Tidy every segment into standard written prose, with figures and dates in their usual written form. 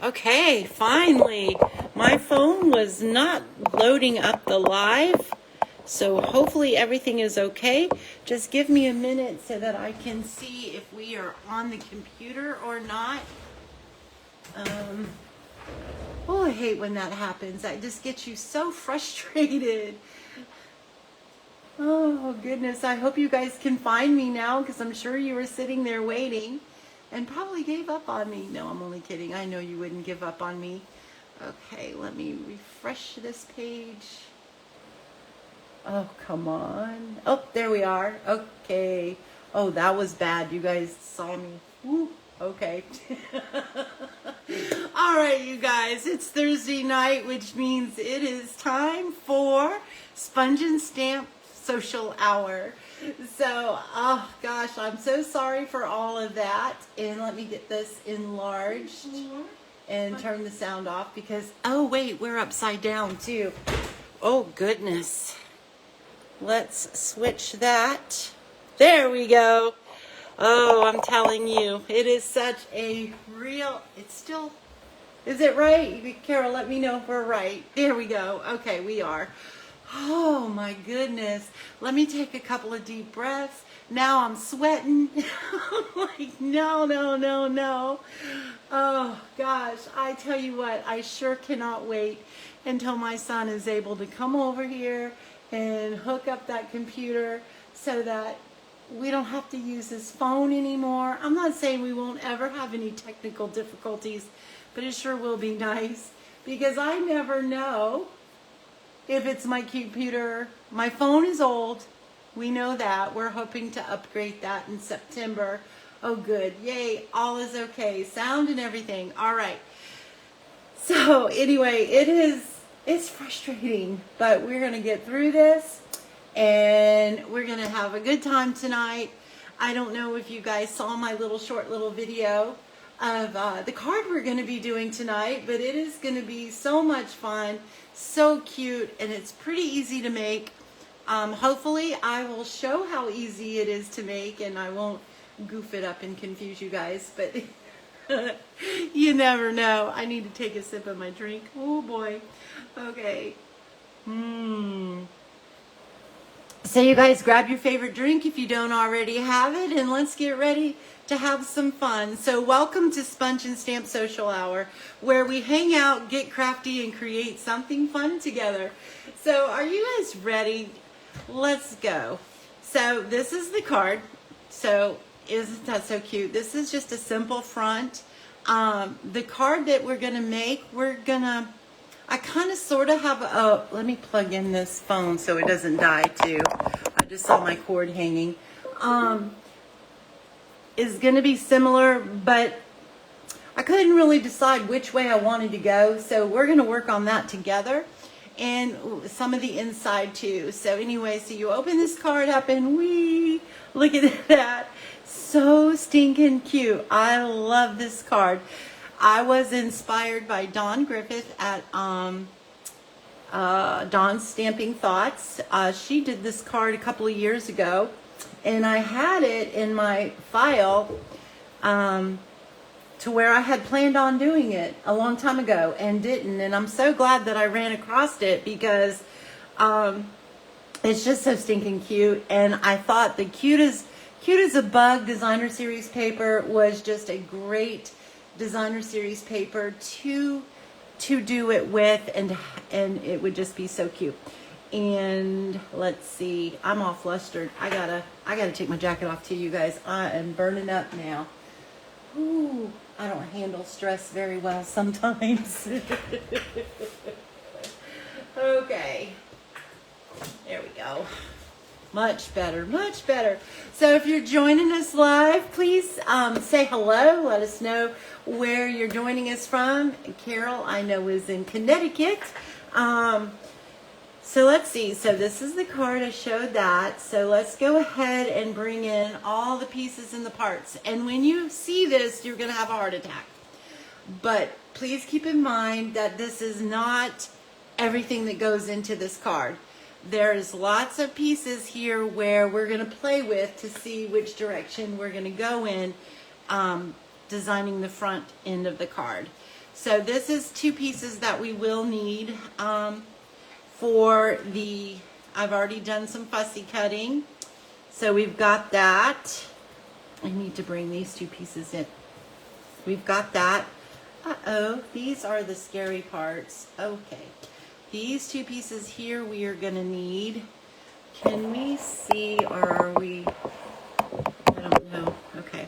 Okay, finally. My phone was not loading up the live, so hopefully everything is okay. Just give me a minute so that I can see if we are on the computer or not. Oh, I hate when that happens. That just gets you so frustrated. Oh, goodness. I hope you guys can find me now, because I'm sure you were sitting there waiting and probably gave up on me. No, I'm only kidding. I know you wouldn't give up on me. Okay, let me refresh this page. Oh, come on. Oh, there we are. Okay. Oh, that was bad. You guys saw me. Woo. Okay. All right, you guys. It's Thursday night, which means it is time for Sponge and Stamp Social Hour. So, oh gosh, I'm so sorry for all of that. And let me get this enlarged and turn the sound off because, oh wait, we're upside down too. Oh goodness. Let's switch that. There we go. Oh, I'm telling you, it is such a real, it's still, is it right? Carol, let me know if we're right. There we go. Okay, we are. Oh my goodness. Let me take a couple of deep breaths. Now I'm sweating. Like, no. Oh gosh, I tell you what, I sure cannot wait until my son is able to come over here and hook up that computer so that we don't have to use his phone anymore. I'm not saying we won't ever have any technical difficulties, but it sure will be nice because I never know if it's my computer. My phone is old. We know that. We're hoping to upgrade that in September. Oh, good. Yay. All is okay. Sound and everything. All right. So anyway, it's frustrating, but we're going to get through this and we're going to have a good time tonight. I don't know if you guys saw my short little video of the card we're going to be doing tonight, but it is going to be so much fun, so cute, and it's pretty easy to make. Hopefully I will show how easy it is to make and I won't goof it up and confuse you guys, but you never know. I need to take a sip of my drink. Oh boy. Okay. So you guys grab your favorite drink if you don't already have it, and let's get ready to have some fun. So welcome to Sponge and Stamp Social Hour, where we hang out, get crafty, and create something fun together. So are you guys ready? Let's go. So this is the card. So isn't that so cute? This is just a simple front. The card that we're going to make, I kind of sort of have let me plug in this phone so it doesn't die too. I just saw my cord hanging. Is going to be similar, but I couldn't really decide which way I wanted to go. So we're going to work on that together and some of the inside too. So anyway, so you open this card up and look at that. So stinking cute. I love this card. I was inspired by Dawn Griffith at Dawn's Stamping Thoughts. She did this card a couple of years ago, and I had it in my file to where I had planned on doing it a long time ago and didn't. And I'm so glad that I ran across it because it's just so stinking cute. And I thought the Cute as a Bug designer series paper was just a great designer series paper to do it with, and it would just be so cute. And let's see, I'm all flustered. I gotta take my jacket off too, you guys. I am burning up now. Ooh, I don't handle stress very well sometimes. Okay, there we go. Much better, much better. So if you're joining us live, please say hello. Let us know where you're joining us from. Carol, I know, is in Connecticut. So let's see. So this is the card. I showed that. So let's go ahead and bring in all the pieces and the parts. And when you see this, you're going to have a heart attack. But please keep in mind that this is not everything that goes into this card. There's lots of pieces here where we're going to play with to see which direction we're going to go in designing the front end of the card. So this is 2 pieces that we will need for the, I've already done some fussy cutting. So we've got that. I need to bring these 2 pieces in. We've got that. Uh-oh, these are the scary parts. Okay. These 2 pieces here we are going to need. Can we see, or are we, I don't know. Okay.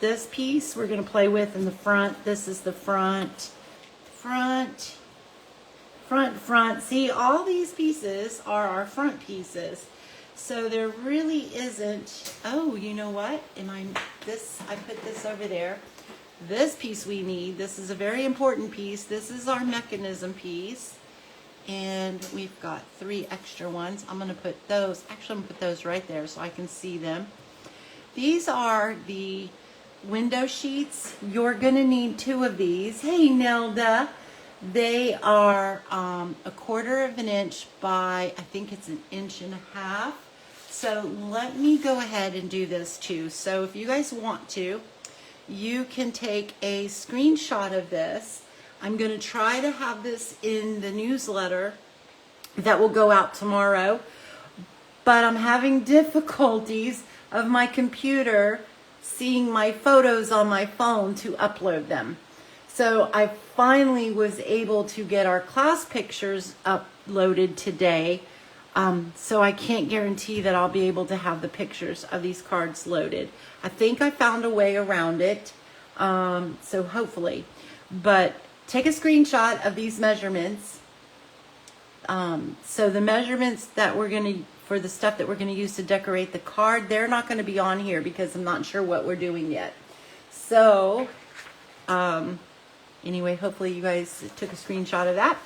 This piece we're going to play with in the front. This is the front. See, all these pieces are our front pieces. So there really isn't, oh, you know what? I put this over there. This piece we need, this is a very important piece. This is our mechanism piece. And we've got 3 extra ones. I'm going to put those, actually I'm going to put those right there so I can see them. These are the window sheets. You're going to need 2 of these. Hey, Nelda. They are 1/4 of an inch by, I think it's 1.5 inches. So let me go ahead and do this too. So if you guys want to, you can take a screenshot of this. I'm going to try to have this in the newsletter that will go out tomorrow, but I'm having difficulties of my computer seeing my photos on my phone to upload them. So I finally was able to get our class pictures uploaded today. So I can't guarantee that I'll be able to have the pictures of these cards loaded. I think I found a way around it. So hopefully, but take a screenshot of these measurements. So the measurements that we're going to, for the stuff that we're going to use to decorate the card, they're not going to be on here because I'm not sure what we're doing yet. So, anyway, hopefully you guys took a screenshot of that.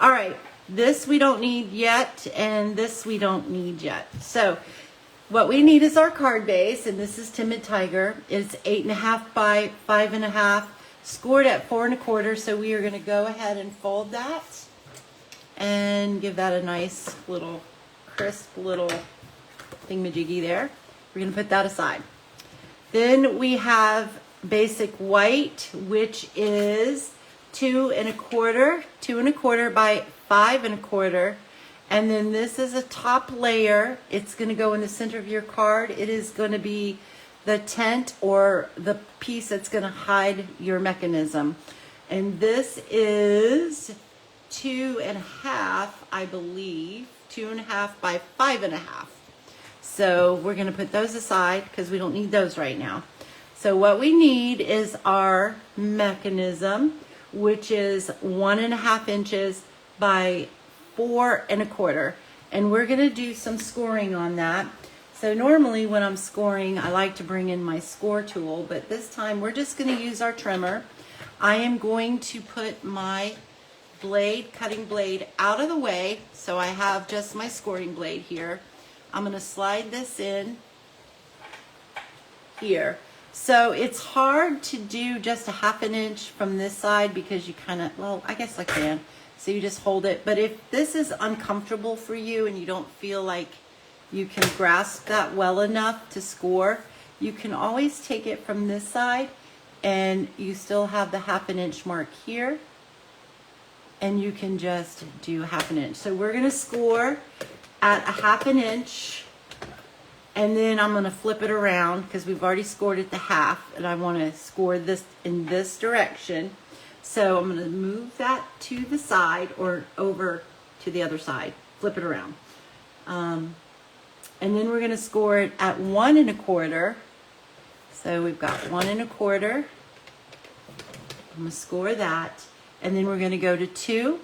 All right, this we don't need yet, and this we don't need yet. So what we need is our card base, and this is Timid Tiger. It's 8.5 by 5.5, scored at 4 1/4. So we are going to go ahead and fold that and give that a nice little crisp little thingamajiggy there. We're going to put that aside. Then we have basic white, which is 2 1/4 by 5 1/4. And then this is a top layer. It's going to go in the center of your card. It is going to be the tent or the piece that's going to hide your mechanism. And this is 2.5, I believe, 2.5 by 5.5. So we're going to put those aside because we don't need those right now. So what we need is our mechanism, which is 1.5 inches by 4 1/4. And we're going to do some scoring on that. So normally when I'm scoring, I like to bring in my score tool, but this time we're just going to use our trimmer. I am going to put my blade, cutting blade, out of the way, so I have just my scoring blade here. I'm going to slide this in here. So it's hard to do just 1/2 inch from this side because you kind of, well, I guess I can. So you just hold it. But if this is uncomfortable for you and you don't feel like you can grasp that well enough to score, you can always take it from this side and you still have the 1/2 inch mark here. And you can just do 1/2 inch. So we're going to score at 1/2 inch. And then I'm going to flip it around because we've already scored at the 1/2. And I want to score this in this direction. So I'm going to move that to the side or over to the other side. Flip it around. And then we're going to score it at 1 1/4. So we've got 1 1/4. I'm going to score that. And then we're going to go to 2.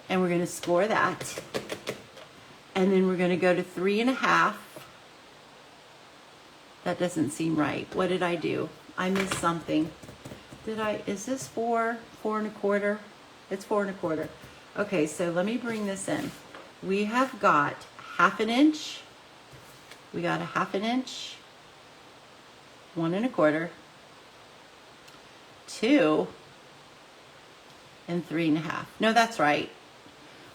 And we're going to score that. And then we're going to go to 3 1/2. That doesn't seem right. What did I do? I missed something. Is this 4 1/4? It's 4 1/4. Okay, so let me bring this in. We have got 1/2 inch. We got 1/2 inch. 1 1/4. 2 and 3 1/2. No, that's right.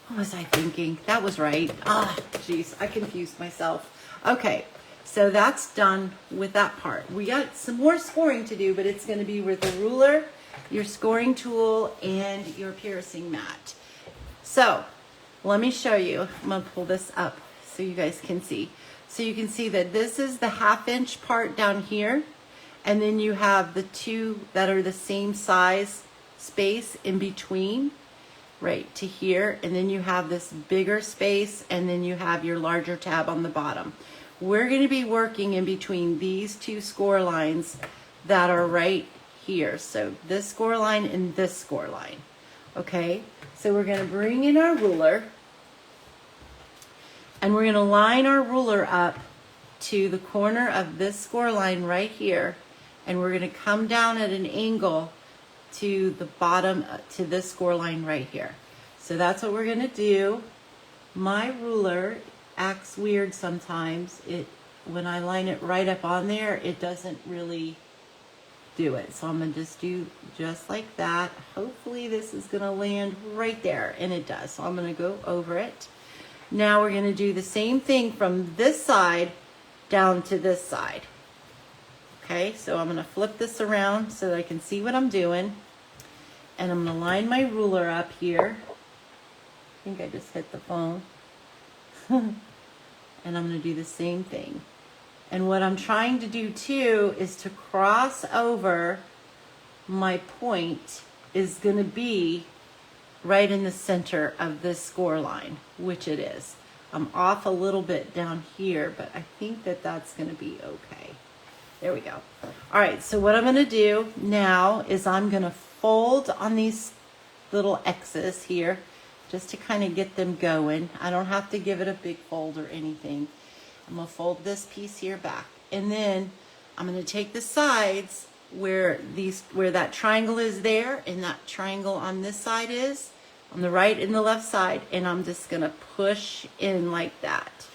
What was I thinking? That was right. Ah, jeez, I confused myself. Okay, So that's done with that part. We got some more scoring to do, but it's going to be with a ruler, your scoring tool, and your piercing mat. So let me show you. I'm going to pull this up so you guys can see. So you can see that this is the 1/2 inch part down here, and then you have the two that are the same size space in between, right to here, and then you have this bigger space, and then you have your larger tab on the bottom. We're going to be working in between these two score lines that are right here. So this score line and this score line. Okay, so we're going to bring in our ruler, and we're going to line our ruler up to the corner of this score line right here, and we're going to come down at an angle to the bottom, to this score line right here. So that's what we're going to do. My ruler acts weird sometimes. When I line it right up on there, it doesn't really do it. So I'm going to just do just like that. Hopefully this is going to land right there, and it does. So I'm going to go over it. Now we're going to do the same thing from this side down to this side. Okay, so I'm going to flip this around so that I can see what I'm doing. And I'm going to line my ruler up here. I think I just hit the phone. And I'm going to do the same thing. And what I'm trying to do too is to cross over. My point is going to be right in the center of this score line, which it is. I'm off a little bit down here, but I think that that's going to be okay. There we go. All right, so what I'm going to do now is I'm going to fold on these little X's here just to kind of get them going. I don't have to give it a big fold or anything. I'm going to fold this piece here back, and then I'm going to take the sides where that triangle is there, and that triangle on this side is on the right and the left side, and I'm just going to push in like that.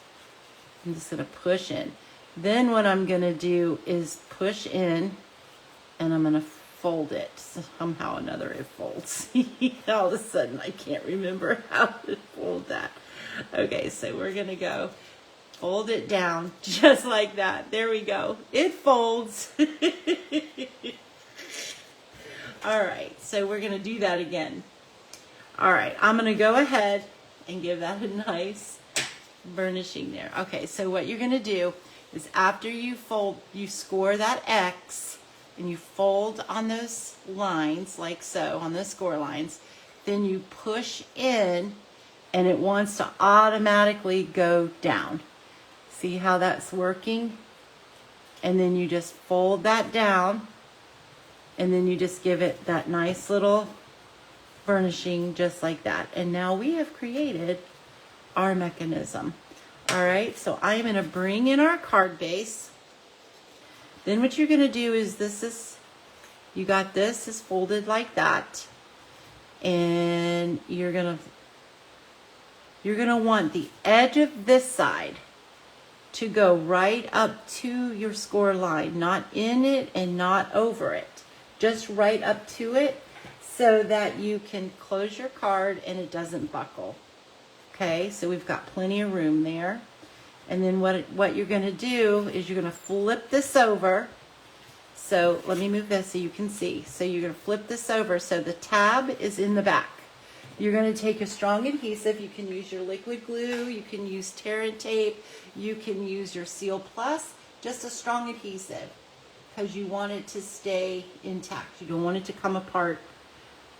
I'm just going to push in. Then what I'm going to do is push in, and I'm going to fold it. Somehow or another it folds. All of a sudden I can't remember how to fold that. Okay, so we're going to go fold it down just like that. There we go. It folds. All right, so we're going to do that again. All right, I'm going to go ahead and give that a nice burnishing there. Okay, so what you're going to do is after you fold, you score that X, and you fold on those lines like so, on the score lines, then you push in, and it wants to automatically go down. See how that's working? And then you just fold that down, and then you just give it that nice little burnishing just like that. And now we have created our mechanism. All right, so I'm going to bring in our card base. Then what you're going to do is you got this is folded like that, and you're going to want the edge of this side to go right up to your score line, not in it and not over it, just right up to it, so that you can close your card and it doesn't buckle. Okay, so we've got plenty of room there. And then what you're going to do is you're going to flip this over. So let me move this so you can see. So you're going to flip this over so the tab is in the back. You're going to take a strong adhesive. You can use your liquid glue. You can use tear and tape. You can use your Seal Plus. Just a strong adhesive because you want it to stay intact. You don't want it to come apart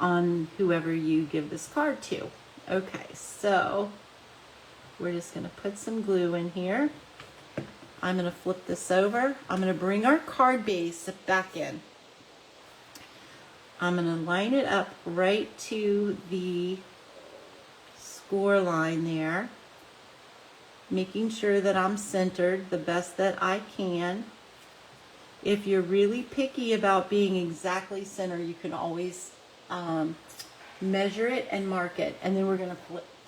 on whoever you give this card to. Okay, so we're just going to put some glue in here. I'm going to flip this over. I'm going to bring our card base back in. I'm going to line it up right to the score line there, making sure that I'm centered the best that I can. If you're really picky about being exactly center, you can always measure it and mark it. And then we're going to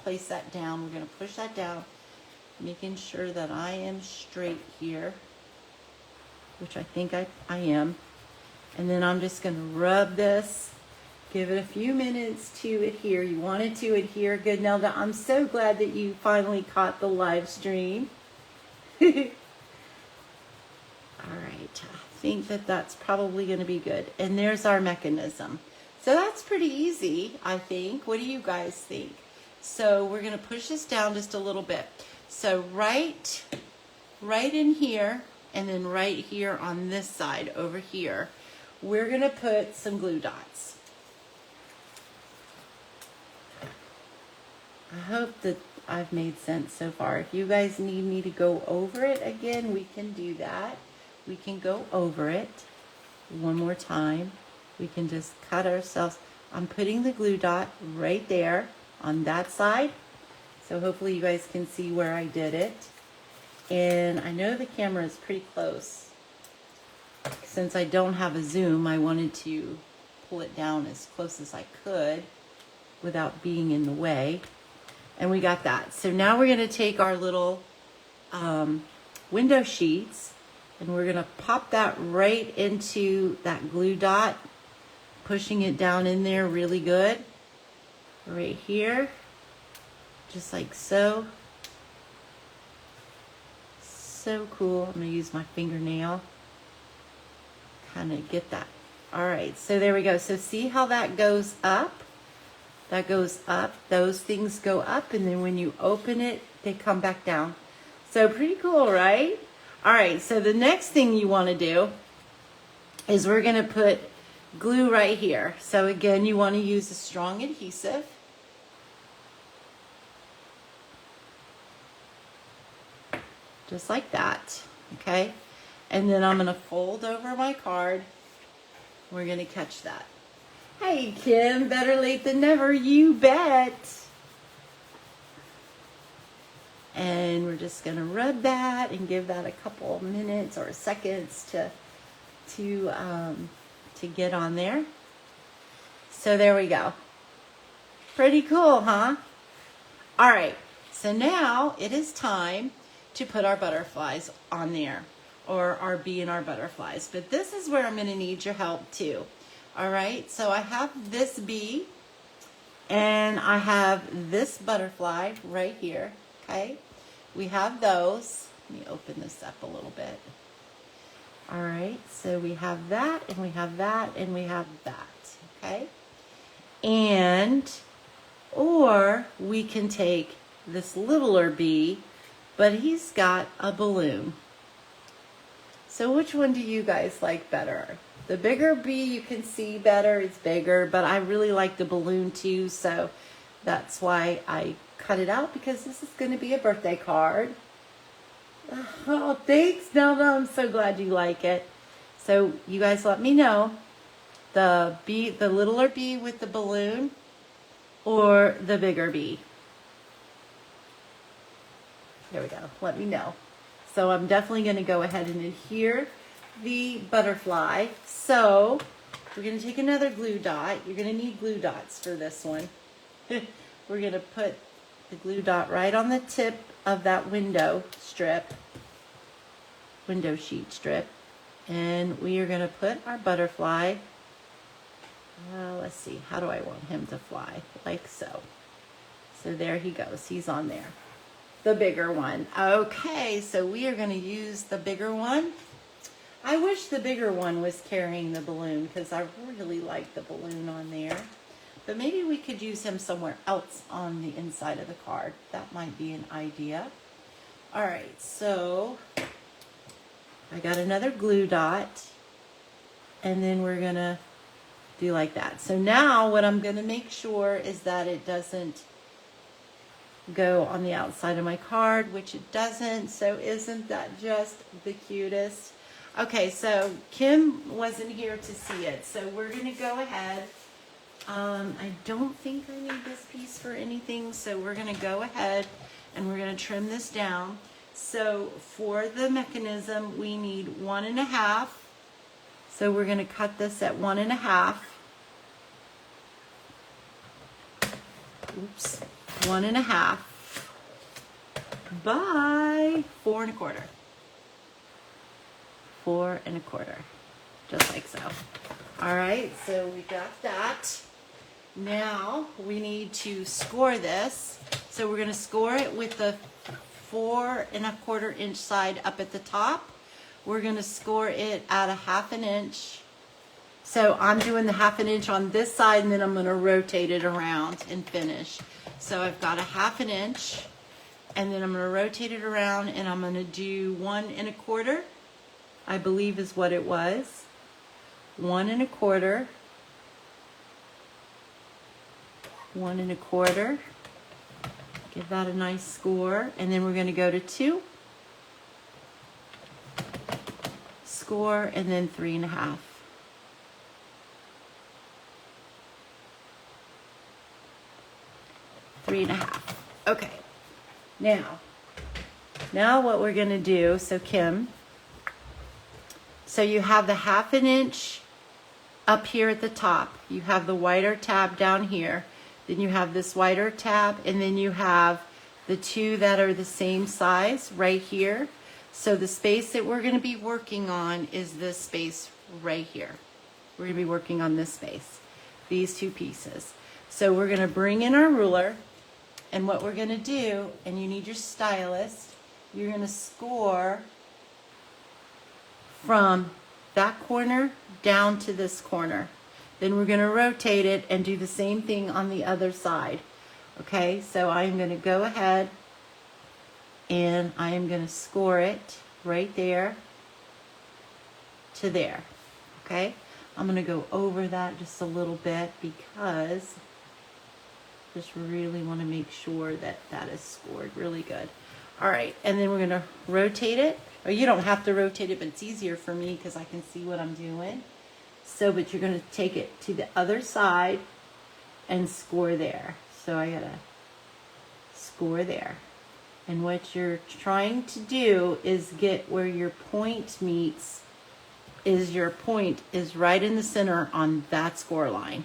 place that down. We're going to push that down, making sure that I am straight here, which I think I am. And then I'm just going to rub this, give it a few minutes to adhere. You want it to adhere good. Nelda, I'm so glad that you finally caught the live stream. All right, I think that that's probably going to be good. And there's our mechanism. So that's pretty easy, I think. What do you guys think? So we're going to push this down just a little bit. So right in here, and then right here on this side over here, we're going to put some glue dots. I hope that I've made sense so far. If you guys need me to go over it again, we can do that. We can go over it one more time. We can just cut ourselves. I'm putting the glue dot right there on that side. So hopefully you guys can see where I did it. And I know the camera is pretty close. Since I don't have a zoom, I wanted to pull it down as close as I could without being in the way. And we got that. So now we're going to take our little window sheets and we're going to pop that right into that glue dot, pushing it down in there really good. Right here, just like so. So cool. I'm going to use my fingernail. Kind of get that. All right, so there we go. So see how that goes up? That goes up. Those things go up, and then when you open it, they come back down. So pretty cool, right? All right, so the next thing you want to do is we're going to put glue right here. So again, you want to use a strong adhesive. Just like that, okay? And then I'm going to fold over my card. We're going to catch that. Hey, Kim, better late than never, you bet. And we're just going to rub that and give that a couple minutes or seconds to get on there. So there we go. Pretty cool, huh? All right, so now it is time to put our butterflies on there, or our bee and our butterflies. But this is where I'm going to need your help too. All right, so I have this bee and I have this butterfly right here, okay? We have those. Let me open this up a little bit. All right, so we have that and we have that and we have that, okay? And, or we can take this littler bee, but he's got a balloon. So which one do you guys like better? The bigger bee you can see better, it's bigger, but I really like the balloon too, so that's why I cut it out, because this is going to be a birthday card. Oh, thanks, Nelda. I'm so glad you like it. So you guys let me know, the littler bee with the balloon or the bigger bee. There we go. Let me know. So I'm definitely going to go ahead and adhere the butterfly. So we're going to take another glue dot. You're going to need glue dots for this one. We're going to put the glue dot right on the tip of that window sheet strip. And we are going to put our butterfly, let's see, how do I want him to fly? Like so. So there he goes. He's on there. The bigger one. Okay, so we are going to use the bigger one. I wish the bigger one was carrying the balloon, because I really like the balloon on there. But maybe we could use him somewhere else on the inside of the card. That might be an idea. All right, so I got another glue dot, and then we're going to do like that. So now what I'm going to make sure is that it doesn't go on the outside of my card, which it doesn't. So isn't that just the cutest? Okay, so Kim wasn't here to see it, so we're going to go ahead. I don't think I need this piece for anything, so we're going to go ahead and we're going to trim this down. So for the mechanism, we need 1.5. So we're going to cut this at 1.5. Oops. 1.5 by 4.25. 4.25, just like so. All right, so we got that. Now we need to score this. So we're going to score it with the 4.25 inch side up at the top. we're going to score it at a 1/2 inch. So I'm doing the 1/2 inch on this side, and then I'm going to rotate it around and finish. So I've got a 1/2 inch, and then I'm going to rotate it around, and I'm going to do 1 1/4, I believe is what it was. 1 1/4, 1 1/4. Give that a nice score, and then we're going to go to 2, score, and then 3 1/2. 3 1/2. Okay. Now what we're going to do, so Kim, so you have the 1/2 inch up here at the top. You have the wider tab down here. Then you have this wider tab, and then you have the 2 that are the same size right here. So the space that we're going to be working on is this space right here. We're going to be working on this space, these 2 pieces. So we're going to bring in our ruler, and what we're going to do, and you need your stylus, you're going to score from that corner down to this corner. Then we're going to rotate it and do the same thing on the other side. Okay, so I'm going to go ahead and I am going to score it right there to there. Okay, I'm going to go over that just a little bit because I just really want to make sure that that is scored really good. All right, and then we're going to rotate it. Or you don't have to rotate it, but it's easier for me because I can see what I'm doing. So, but you're going to take it to the other side and score there. So I got to score there. And what you're trying to do is get where your point meets, is your point is right in the center on that score line.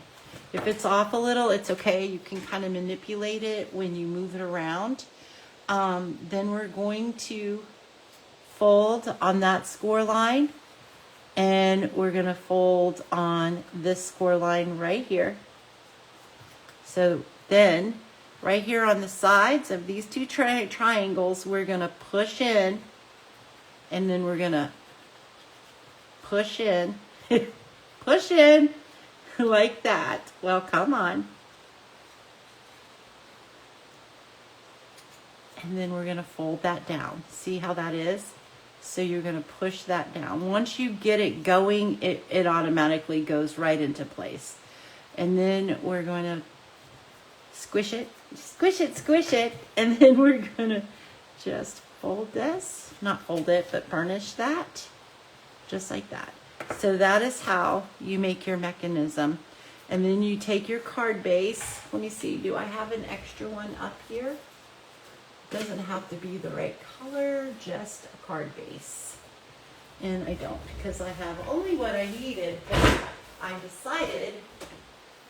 If it's off a little, it's okay. You can kind of manipulate it when you move it around. Then we're going to fold on that score line, and we're going to fold on this score line right here. So then right here on the sides of these 2 triangles, we're going to push in, and then we're going to push in, push in like that. Well, come on. And then we're going to fold that down. See how that is? So you're going to push that down. Once you get it going, it automatically goes right into place. And then we're going to squish it, squish it, squish it. And then we're going to just fold this. Not fold it, but burnish that. Just like that. So that is how you make your mechanism. And then you take your card base. Let me see, do I have an extra one up here? Doesn't have to be the right color, just a card base. And I don't, because I have only what I needed, but I decided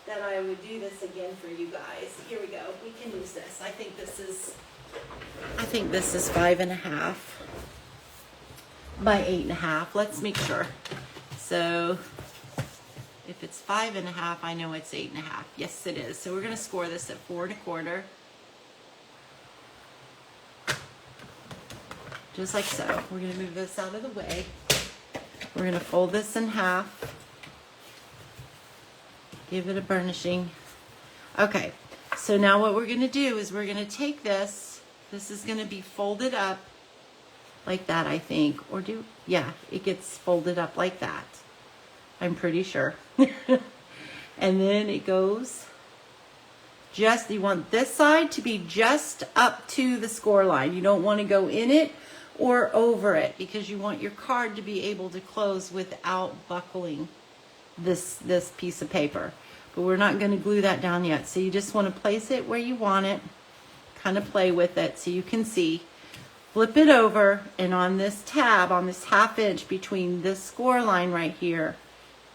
that I would do this again for you guys. Here we go. We can use this. I think this is 5 1/2 by 8 1/2. Let's make sure. So if it's 5 1/2, I know it's 8 1/2. Yes, it is. So we're going to score this at 4 1/4. Just like so. We're going to move this out of the way. We're going to fold this in half. Give it a burnishing. Okay, so now what we're going to do is we're going to take this. This is going to be folded up like that, I think. Or yeah, it gets folded up like that. I'm pretty sure. And then it goes just, you want this side to be just up to the score line. You don't want to go in it or over it because you want your card to be able to close without buckling this piece of paper. But we're not going to glue that down yet. So you just want to place it where you want it, kind of play with it so you can see. Flip it over, and on this tab, on this 1/2 inch between this score line right here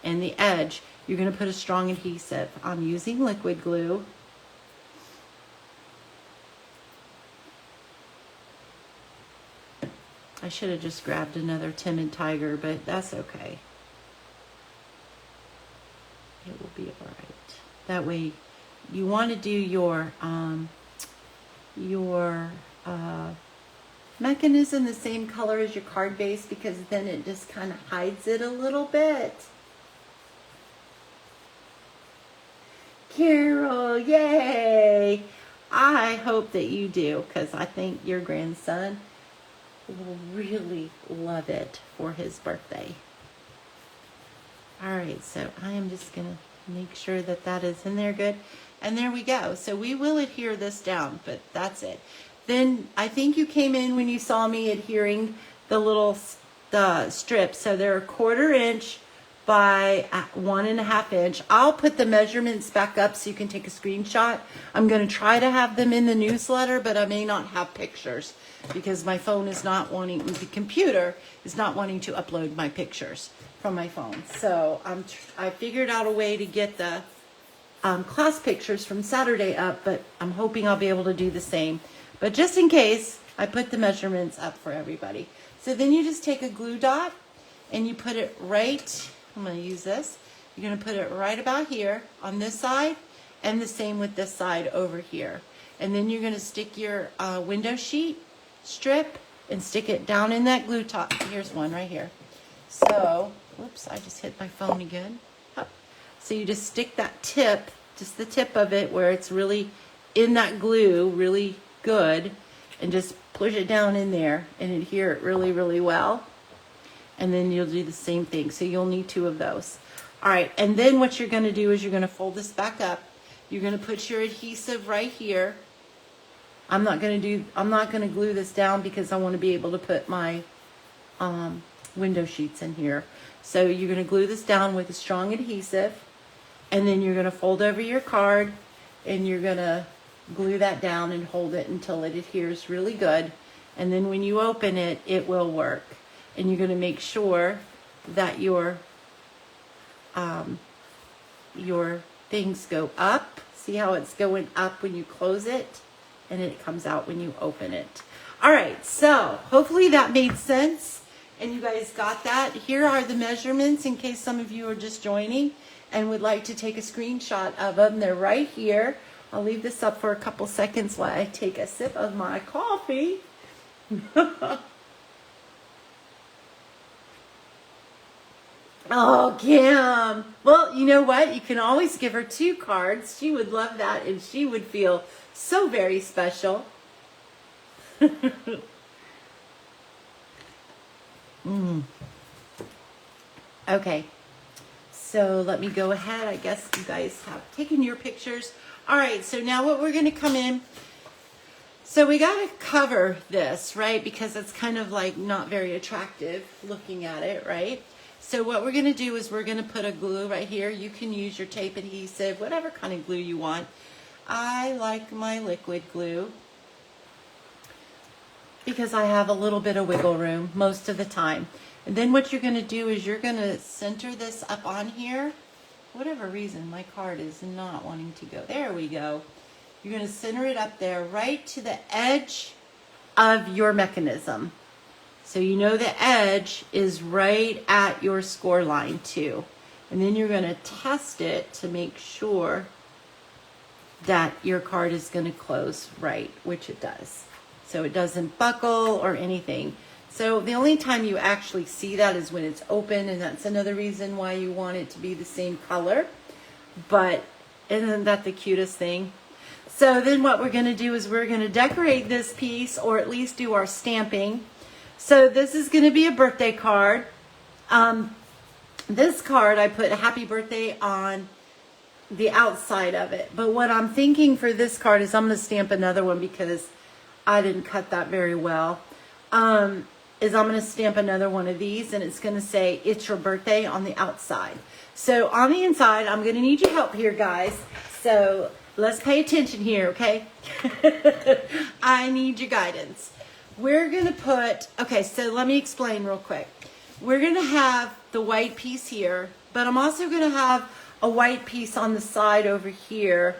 and the edge, you're going to put a strong adhesive. I'm using liquid glue. I should have just grabbed another Timid Tiger, but that's okay. It will be all right. That way, you want to do your mechanism the same color as your card base, because then it just kind of hides it a little bit. Carol, yay! I hope that you do, because I think your grandson will really love it for his birthday. All right, so I am just going to make sure that that is in there good. And there we go. So we will adhere this down, but that's it. Then I think you came in when you saw me adhering the little strips. So they're 1/4 inch by 1.5 inch. I'll put the measurements back up so you can take a screenshot. I'm going to try to have them in the newsletter, but I may not have pictures because my phone is not wanting, the computer is not wanting to upload my pictures from my phone. So I figured out a way to get the class pictures from Saturday up, but I'm hoping I'll be able to do the same. But just in case, I put the measurements up for everybody. So then you just take a glue dot and you put it right, I'm going to use this, you're going to put it right about here on this side, and the same with this side over here. And then you're going to stick your window sheet strip and stick it down in that glue top. Here's one right here. So, whoops, I just hit my phone again. So you just stick that tip, just the tip of it where it's really in that glue, really good, and just push it down in there and adhere it really, really well. And then you'll do the same thing. So you'll need 2 of those. All right, and then what you're going to do is you're going to fold this back up. You're going to put your adhesive right here. I'm not going to glue this down because I want to be able to put my window sheets in here. So you're going to glue this down with a strong adhesive, and then you're going to fold over your card and you're going to glue that down and hold it until it adheres really good. And then when you open it, it will work. And you're going to make sure that your things go up. See how it's going up when you close it, and it comes out when you open it. All right, so hopefully that made sense and you guys got that. Here are the measurements in case some of you are just joining and would like to take a screenshot of them. They're right here. I'll leave this up for a couple seconds while I take a sip of my coffee. Oh, Kim. Well, you know what? You can always give her 2 cards. She would love that, and she would feel so very special. Okay. So let me go ahead. I guess you guys have taken your pictures. All right. So now what we're going to come in. So we got to cover this, right? Because it's kind of like not very attractive looking at it, right? So what we're going to do is we're going to put a glue right here. You can use your tape adhesive, whatever kind of glue you want. I like my liquid glue because I have a little bit of wiggle room most of the time. And then what you're going to do is you're going to center this up on here. For whatever reason, my card is not wanting to go. There we go. You're going to center it up there right to the edge of your mechanism. So you know the edge is right at your score line too. And then you're going to test it to make sure that your card is going to close right, which it does. So it doesn't buckle or anything. So the only time you actually see that is when it's open, and that's another reason why you want it to be the same color. But isn't that the cutest thing? So then what we're going to do is we're going to decorate this piece, or at least do our stamping. So this is going to be a birthday card. This card, I put happy birthday on the outside of it. But what I'm thinking for this card is I'm going to stamp another one because I didn't cut that very well. Is I'm going to stamp another one of these, and it's going to say it's your birthday on the outside. So on the inside, I'm going to need your help here, guys. So let's pay attention here, okay? I need your guidance. We're going to put, okay, so let me explain real quick. We're going to have the white piece here, but I'm also going to have a white piece on the side over here,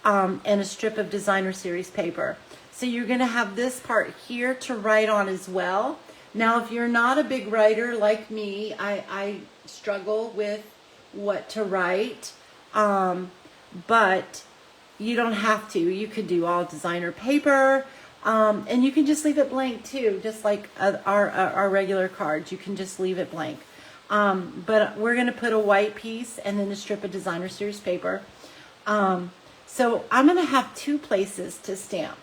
and a strip of designer series paper. So you're going to have this part here to write on as well. Now, if you're not a big writer like me, I struggle with what to write, but you don't have to. You could do all designer paper. And you can just leave it blank too, just like our regular cards. You can just leave it blank. But we're going to put a white piece and then a strip of designer series paper. So I'm going to have 2 places to stamp.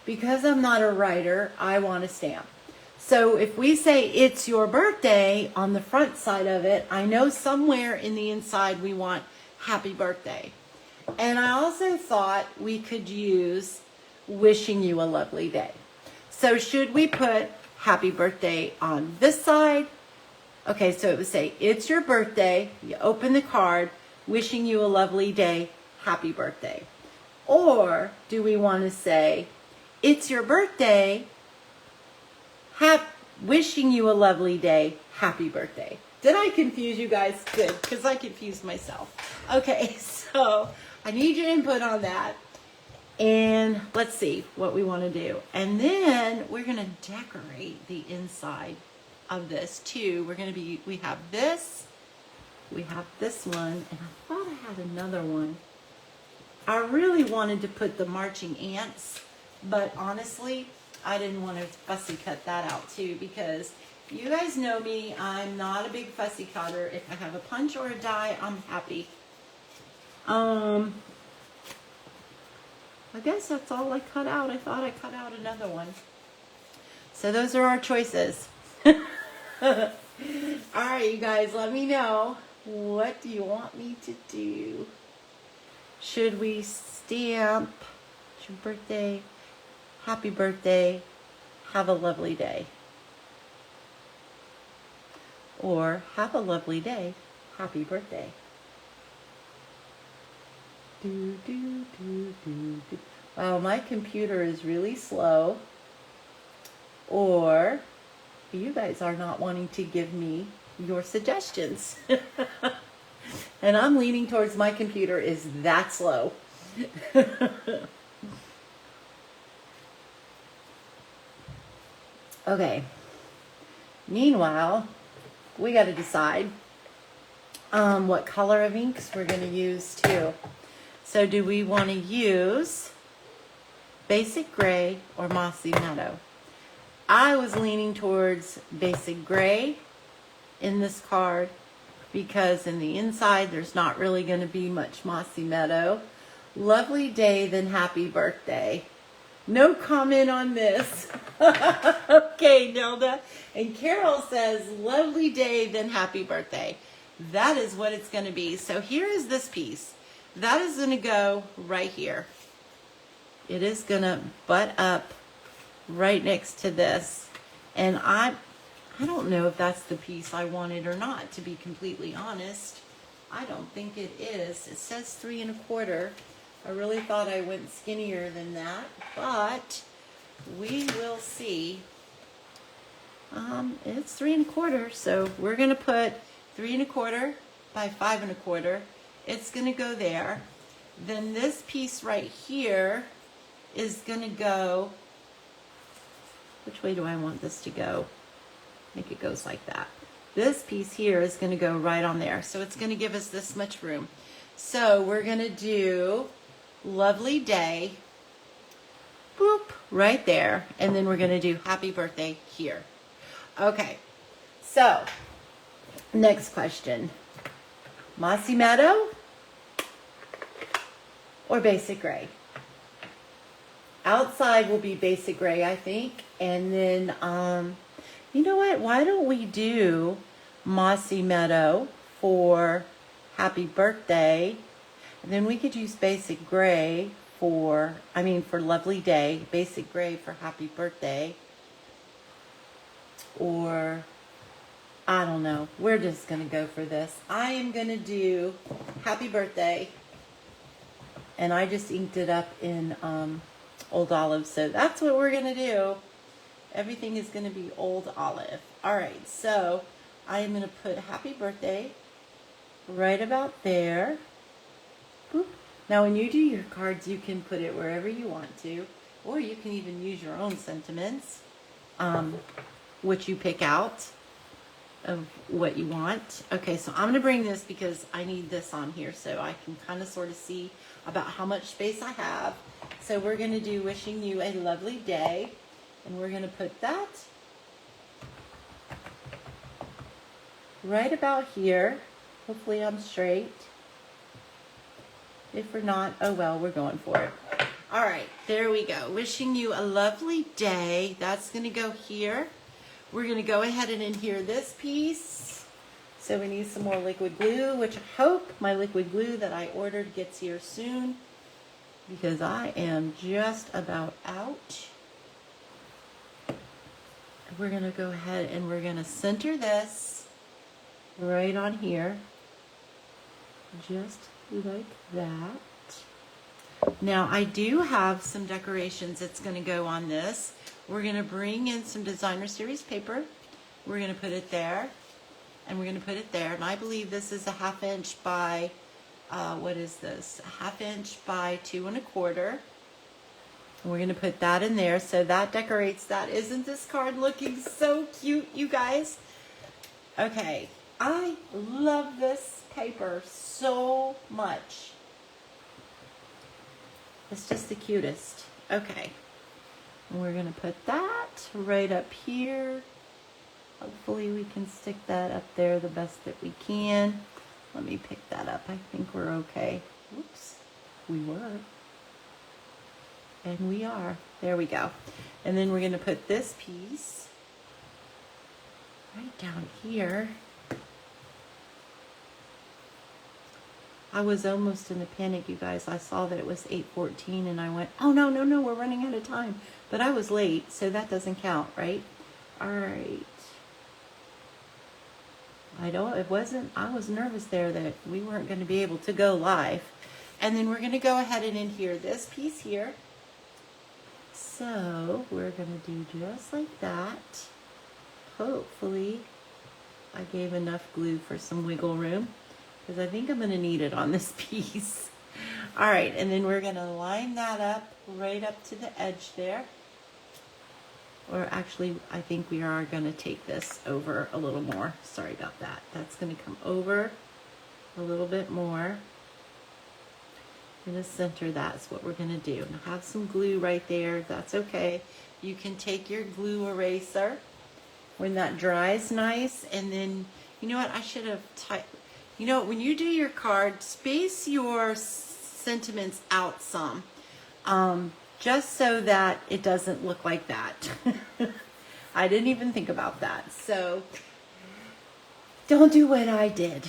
Because I'm not a writer, I want to stamp. So if we say it's your birthday on the front side of it, I know somewhere in the inside we want happy birthday. And I also thought we could use wishing you a lovely day. So should we put happy birthday on this side? Okay, so it would say it's your birthday. You open the card, wishing you a lovely day, happy birthday. Or do we want to say it's your birthday, wishing you a lovely day, happy birthday. Did I confuse you guys? Good, because I confused myself. Okay, so I need your input on that. And let's see what we want to do. And then we're going to decorate the inside of this too. We have this one, and I thought I had another one. I really wanted to put the marching ants, but honestly, I didn't want to fussy cut that out too, because you guys know me, I'm not a big fussy cutter. If I have a punch or a die, I'm happy. I guess that's all I cut out. I thought I cut out another one. So those are our choices. All right, you guys, let me know. What do you want me to do? Should we stamp, it's your birthday, happy birthday, have a lovely day? Or have a lovely day, happy birthday. Do, do, do, do, do. Wow, my computer is really slow. Or you guys are not wanting to give me your suggestions. And I'm leaning towards my computer is that slow. Okay. Meanwhile, we got to decide what color of inks we're going to use too. So do we want to use Basic Gray or Mossy Meadow? I was leaning towards Basic Gray in this card because in the inside there's not really going to be much Mossy Meadow. Lovely day, then happy birthday. No comment on this. Okay, Nelda. And Carol says, lovely day, then happy birthday. That is what it's going to be. So here is this piece. That is going to go right here. It is going to butt up right next to this. And I don't know if that's the piece I wanted or not, to be completely honest. I don't think it is. It says 3 1/4. I really thought I went skinnier than that, but we will see. It's 3 1/4, so we're going to put 3 1/4 by 5 1/4. It's going to go there. Then this piece right here is going to go, which way do I want this to go? I think it goes like that. This piece here is going to go right on there. So it's going to give us this much room. So we're going to do lovely day, boop, right there. And then we're going to do happy birthday here. Okay. So next question. Mossy Meadow or Basic Gray? Outside will be Basic Gray, I think. And then, you know what? Why don't we do Mossy Meadow for happy birthday? And then we could use Basic Gray for lovely day. Basic Gray for happy birthday. Or, I don't know. We're just going to go for this. I am going to do happy birthday. And I just inked it up in Old Olive. So that's what we're going to do. Everything is going to be Old Olive. All right. So I am going to put happy birthday right about there. Boop. Now when you do your cards, you can put it wherever you want to. Or you can even use your own sentiments. Which you pick out of what you want. Okay, so I'm going to bring this because I need this on here so I can kind of sort of see about how much space I have. So we're going to do wishing you a lovely day. And we're going to put that right about here. Hopefully I'm straight. If we're not, oh well, we're going for it. All right, there we go. Wishing you a lovely day. That's going to go here. We're going to go ahead and adhere this piece. So we need some more liquid glue, which I hope my liquid glue that I ordered gets here soon, because I am just about out. We're going to go ahead and we're going to center this right on here, just like that. Now I do have some decorations that's going to go on this. We're going to bring in some designer series paper. We're going to put it there, and we're going to put it there. And I believe this is a 1/2 inch by, what is this? A 1/2 inch by 2 1/4. And we're going to put that in there. So that decorates that. Isn't this card looking so cute, you guys? Okay. I love this paper so much. It's just the cutest. Okay. And we're going to put that right up here. Hopefully we can stick that up there the best that we can. Let me pick that up. I think we're okay. Oops. We were. And we are. There we go. And then we're going to put this piece right down here. I was almost in a panic, you guys. I saw that it was 8:14 and I went, oh no, no, no, we're running out of time. But I was late, so that doesn't count, right? All right. I was nervous there that we weren't going to be able to go live. And then we're going to go ahead and adhere this piece here. So we're going to do just like that. Hopefully I gave enough glue for some wiggle room, because I think I'm going to need it on this piece. All right, and then we're going to line that up right up to the edge there. Or actually, I think we are going to take this over a little more. Sorry about that. That's going to come over a little bit more. I'm going to center. That's what we're going to do. And I have some glue right there. That's okay. You can take your glue eraser when that dries nice. And then, you know what? I should have typed. You know, when you do your card, space your sentiments out some, just so that it doesn't look like that. I didn't even think about that. So don't do what I did.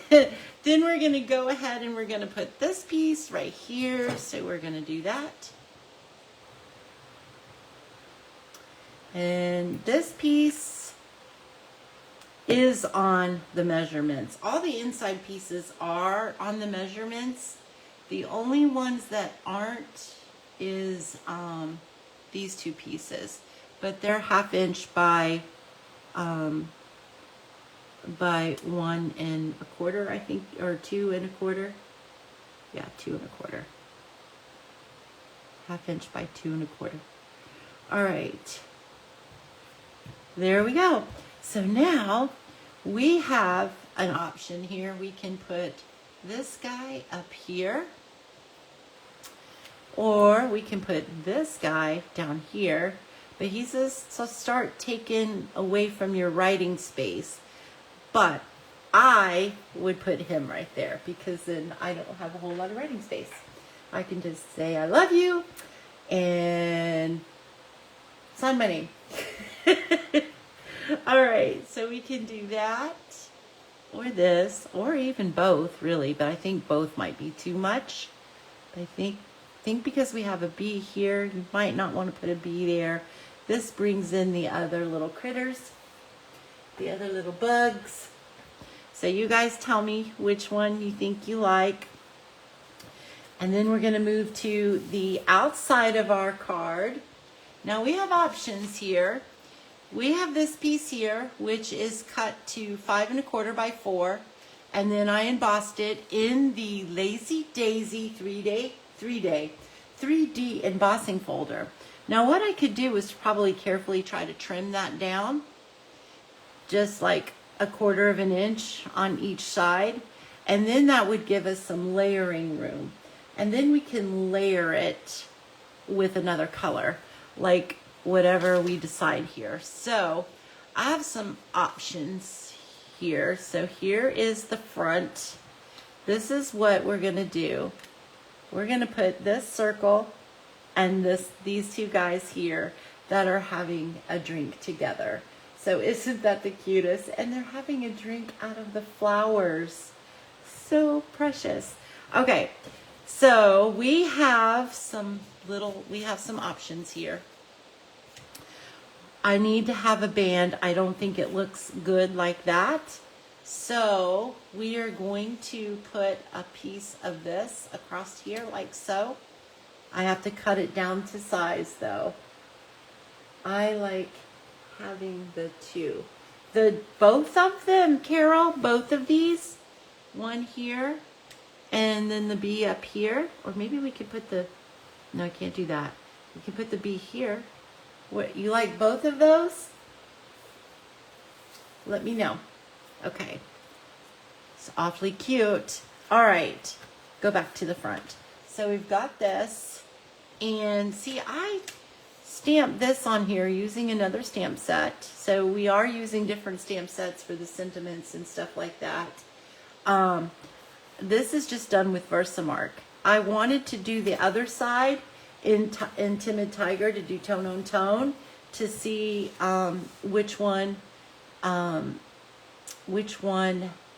Then we're going to go ahead and we're going to put this piece right here. So we're going to do that. And this piece is on the measurements. All the inside pieces are on the measurements. The only ones that aren't is these two pieces, but they're 1/2 inch by 1 1/4, I think, or 2 1/4. Yeah, 2 1/4. 1/2 inch by 2 1/4. All right, there we go. So now we have an option here. We can put this guy up here, or we can put this guy down here, but he says to start taking away from your writing space. But I would put him right there, because then I don't have a whole lot of writing space. I can just say I love you and sign my name. All right, so we can do that, or this, or even both, really, but I think both might be too much. I think because we have a bee here, you might not want to put a bee there. This brings in the other little critters, the other little bugs. So you guys tell me which one you think you like. And then we're going to move to the outside of our card. Now we have options here. We have this piece here, which is cut to 5 1/4 by 4, and then I embossed it in the Lazy Daisy 3D embossing folder. Now what I could do is probably carefully try to trim that down, just like 1/4 inch on each side, and then that would give us some layering room. And then we can layer it with another color, like whatever we decide here. So I have some options here. So here is the front. This is what we're gonna do. We're gonna put this circle and these two guys here that are having a drink together. So isn't that the cutest? And they're having a drink out of the flowers. So precious. Okay, so we have some options here. I need to have a band. I don't think it looks good like that. So we are going to put a piece of this across here like so. I have to cut it down to size though. I like having the two. Both of them, Carol, both of these. One here and then the bee up here. Or maybe we could put no, I can't do that. We can put the bee here. What, you like both of those? Let me know. Okay. It's awfully cute. All right. Go back to the front. So we've got this. And see, I stamped this on here using another stamp set. So we are using different stamp sets for the sentiments and stuff like that. This is just done with Versamark. I wanted to do the other side in Timid Tiger, to do tone on tone, to see which one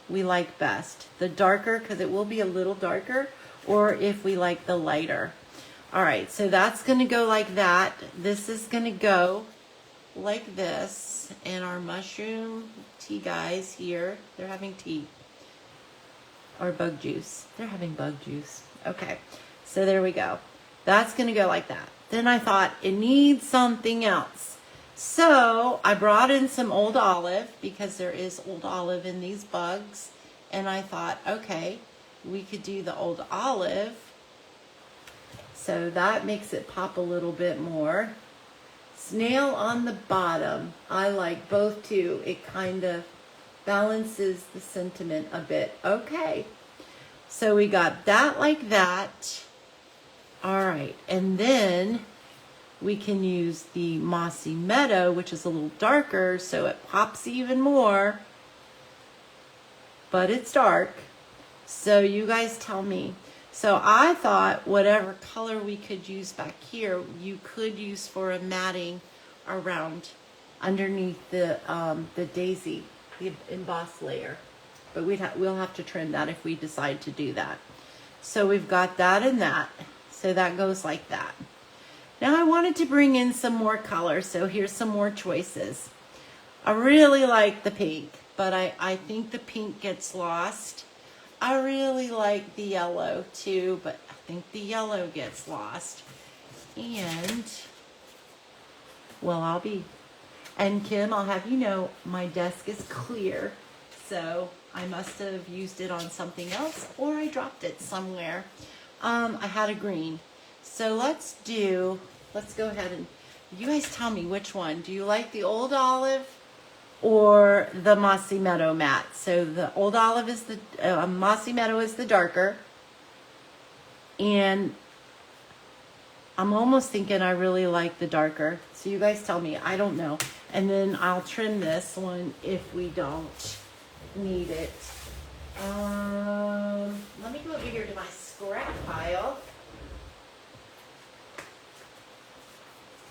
we like best. The darker, because it will be a little darker, or if we like the lighter. All right, so that's going to go like that. This is going to go like this. And our mushroom tea guys here, they're having tea. Or bug juice. They're having bug juice. Okay, so there we go. That's going to go like that. Then I thought it needs something else. So I brought in some old olive, because there is old olive in these bugs. And I thought, okay, we could do the old olive. So that makes it pop a little bit more. Snail on the bottom. I like both too. It kind of balances the sentiment a bit. Okay. So we got that like that. All right. And then we can use the Mossy Meadow, which is a little darker, so it pops even more. But it's dark. So you guys tell me. So I thought whatever color we could use back here, you could use for a matting around underneath the daisy, the embossed layer. But we'll have to trim that if we decide to do that. So we've got that and that. So that goes like that. Now I wanted to bring in some more color, so here's some more choices. I really like the pink, but I think the pink gets lost. I really like the yellow too, but I think the yellow gets lost. And, well, and Kim, I'll have you know, my desk is clear, so I must have used it on something else, or I dropped it somewhere. I had a green. So let's go ahead and, you guys tell me which one. Do you like the old olive or the Mossy Meadow matte? So the old olive is the, Mossy Meadow is the darker. And I'm almost thinking I really like the darker. So you guys tell me, I don't know. And then I'll trim this one if we don't need it. Let me go over here to my scrap pile.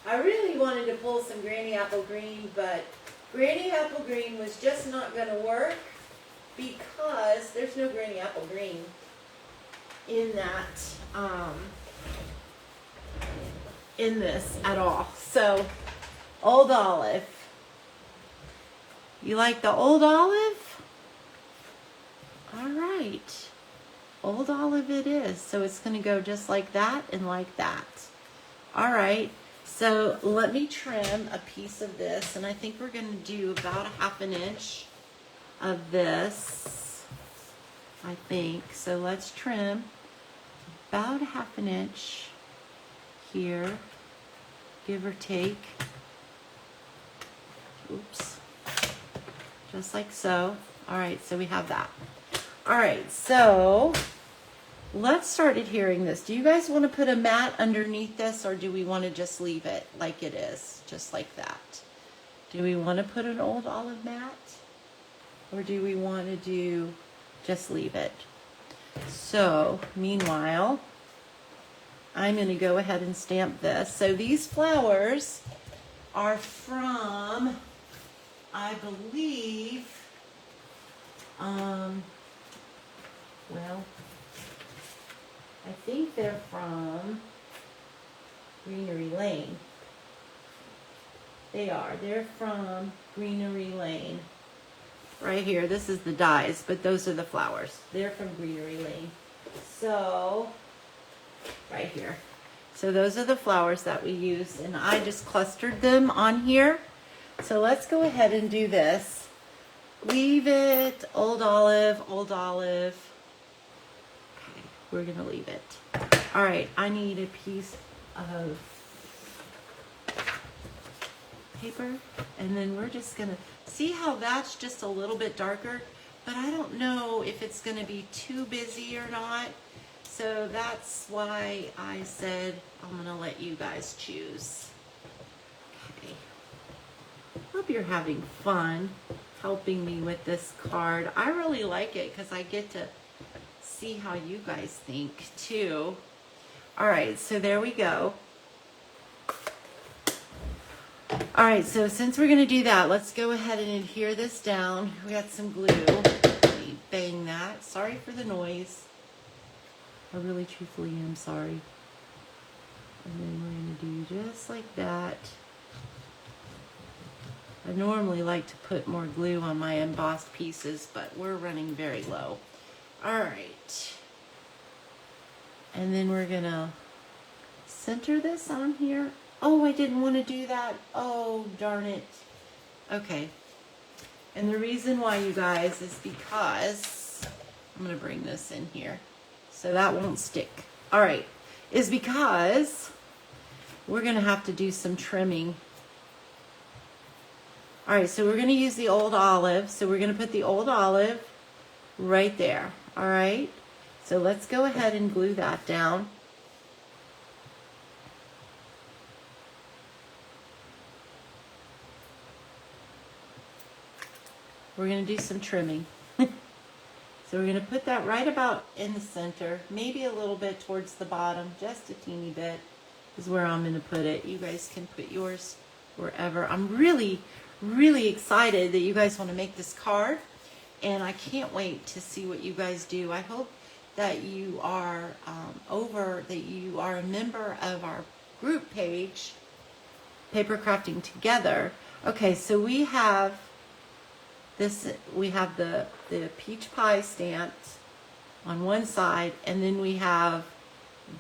I really wanted to pull some Granny Apple Green, but Granny Apple Green was just not going to work because there's no Granny Apple Green in that, in this at all. So, old olive. You like the old olive? All right. Old olive it is. So it's going to go just like that and like that. All right. So let me trim a piece of this, and I think we're going to do about a ½ inch of this, I think. So let's trim about a ½ inch here, give or take. Oops. Just like so. All right, so we have that. All right, so let's start adhering this. Do you guys want to put a mat underneath this, or do we want to just leave it like it is, just like that? Do we want to put an old olive mat, or do we want to do just leave it? So meanwhile, I'm going to go ahead and stamp this. So these flowers are from, I believe, well, I think they're from Greenery Lane. They are. They're from Greenery Lane. Right here. This is the dies, but those are the flowers. They're from Greenery Lane. So, right here. So those are the flowers that we used, and I just clustered them on here. So let's go ahead and do this. Leave it, old olive, old olive. Okay, we're going to leave it. All right, I need a piece of paper, and then we're just going to see how that's just a little bit darker, but I don't know if it's going to be too busy or not. So that's why I said I'm going to let you guys choose. Okay. Hope you're having fun helping me with this card. I really like it because I get to see how you guys think too. All right, so there we go. All right, so since we're going to do that, let's go ahead and adhere this down. We got some glue. Let me bang that. Sorry for the noise. I really truthfully am sorry. And then we're going to do just like that. I normally like to put more glue on my embossed pieces, but we're running very low. All right. And then we're going to center this on here. Oh, I didn't want to do that. Oh, darn it. Okay. And the reason why, you guys, is because I'm going to bring this in here so that won't stick. All right. Is because we're going to have to do some trimming. All right, so we're going to use the old olive. So we're going to put the old olive right there. All right. So let's go ahead and glue that down. We're going to do some trimming. So we're going to put that right about in the center, maybe a little bit towards the bottom, just a teeny bit is where I'm going to put it. You guys can put yours wherever. I'm really, really excited that you guys want to make this card, and I can't wait to see what you guys do. I hope that you are that you are a member of our group page, Paper Crafting Together. Okay, so we have this, we have the peach pie stamped on one side, and then we have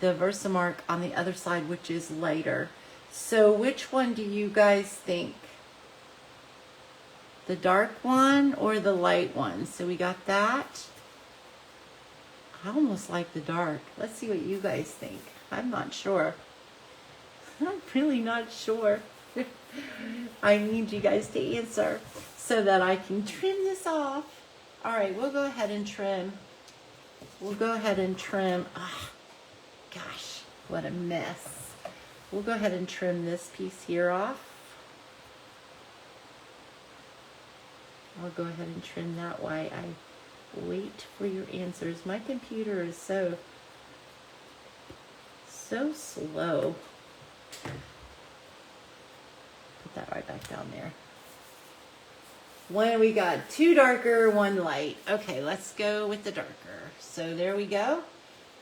the Versamark on the other side, which is lighter. So which one do you guys think? The dark one or the light one? So we got that. I almost like the dark. Let's see what you guys think. I'm not sure. I'm really not sure. I need you guys to answer so that I can trim this off. All right, we'll go ahead and trim. We'll go ahead and trim. Oh, gosh, what a mess. We'll go ahead and trim this piece here off. I'll go ahead and trim that while I wait for your answers. My computer is so slow. Put that right back down there. One, we got two darker, one light. Okay, let's go with the darker. So there we go.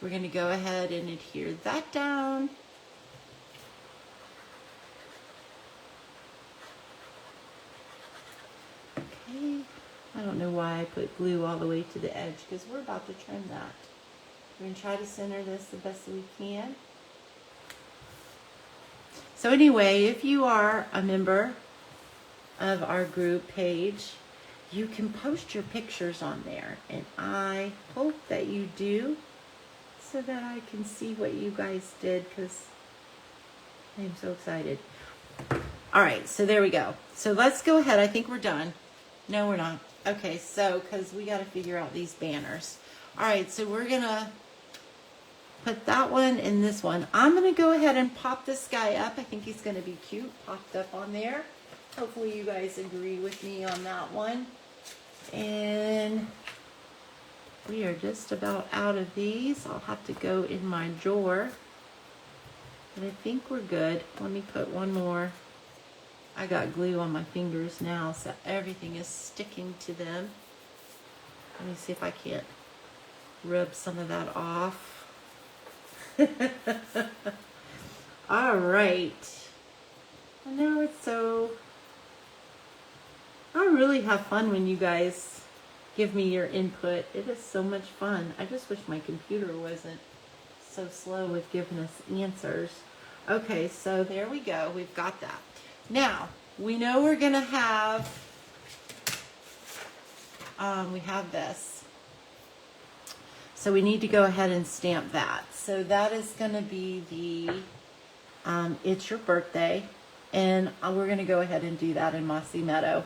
We're going to go ahead and adhere that down. Okay, I don't know why I put glue all the way to the edge, because we're about to trim that. We're going to try to center this the best we can. So anyway, if you are a member of our group page, you can post your pictures on there, and I hope that you do, so that I can see what you guys did, because I'm so excited. All right, so there we go. So let's go ahead. I think we're done. No, we're not. Okay, so because we got to figure out these banners. All right, so we're gonna put that one and this one. I'm going to go ahead and pop this guy up. I think he's going to be cute, popped up on there. Hopefully you guys agree with me on that one. And we are just about out of these. I'll have to go in my drawer. And I think we're good. Let me put one more. I got glue on my fingers now, so everything is sticking to them. Let me see if I can't rub some of that off. All right. I know it's so... I really have fun when you guys give me your input. It is so much fun. I just wish my computer wasn't so slow with giving us answers. Okay, so there we go. We've got that. Now, we know we're going to have, we have this. So we need to go ahead and stamp that. So that is going to be the, It's Your Birthday. And we're going to go ahead and do that in Mossy Meadow.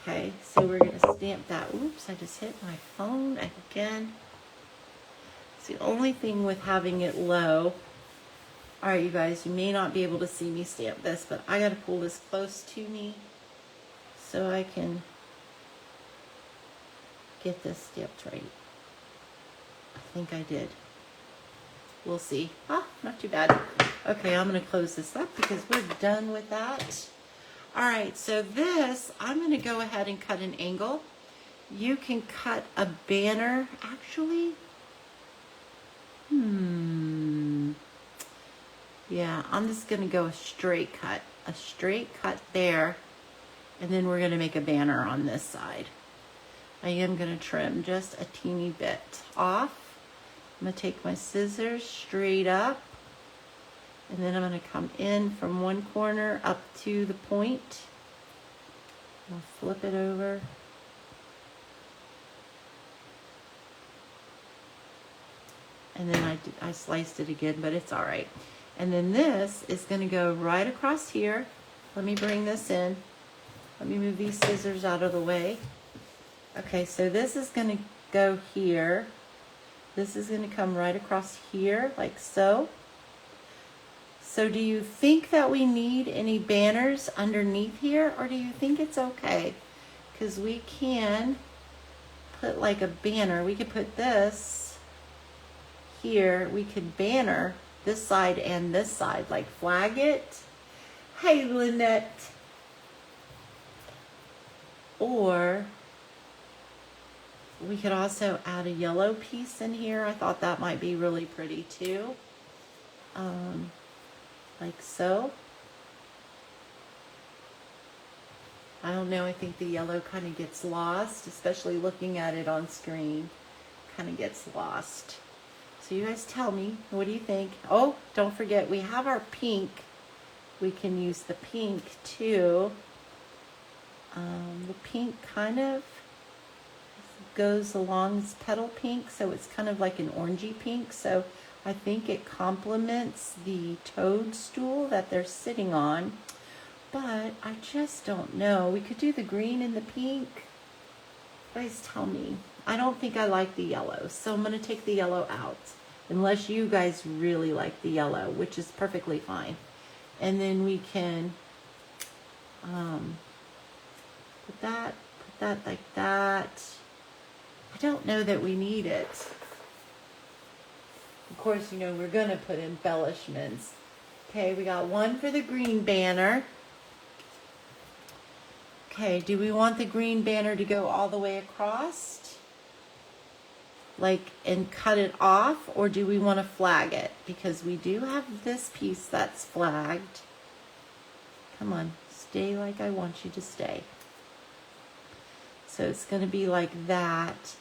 Okay, so we're going to stamp that. Oops, I just hit my phone again. It's the only thing with having it low. All right, you guys, you may not be able to see me stamp this, but I got to pull this close to me so I can get this stamped right. I think I did. We'll see. Ah, not too bad. Okay, I'm going to close this up because we're done with that. All right, so this, I'm going to go ahead and cut an angle. You can cut a banner, actually. Yeah, I'm just going to go a straight cut there, and then we're going to make a banner on this side. I am going to trim just a teeny bit off. I'm going to take my scissors straight up, and then I'm going to come in from one corner up to the point. I'll flip it over. And then I sliced it again, but it's all right. And then this is going to go right across here. Let me bring this in. Let me move these scissors out of the way. Okay, so this is going to go here. This is going to come right across here, like so. So do you think that we need any banners underneath here, or do you think it's okay? Because we can put like a banner. We could put this here. We could banner this side and this side, like flag it. Hey, Lynette. Or we could also add a yellow piece in here. I thought that might be really pretty too. Like so. I don't know, I think the yellow kind of gets lost, especially looking at it on screen. Kind of gets lost. So you guys tell me, what do you think? Oh, don't forget, we have our pink. We can use the pink too. The pink kind of goes along this petal pink, so it's kind of like an orangey pink. So I think it complements the toadstool that they're sitting on. But I just don't know. We could do the green and the pink. You guys tell me. I don't think I like the yellow, so I'm going to take the yellow out. Unless you guys really like the yellow, which is perfectly fine. And then we can put that like that. I don't know that we need it. Of course, you know, we're going to put embellishments. Okay, we got one for the green banner. Okay, do we want the green banner to go all the way across? Like, and cut it off, or do we want to flag it? Because we do have this piece that's flagged. Come on, stay like I want you to stay. So it's going to be like that.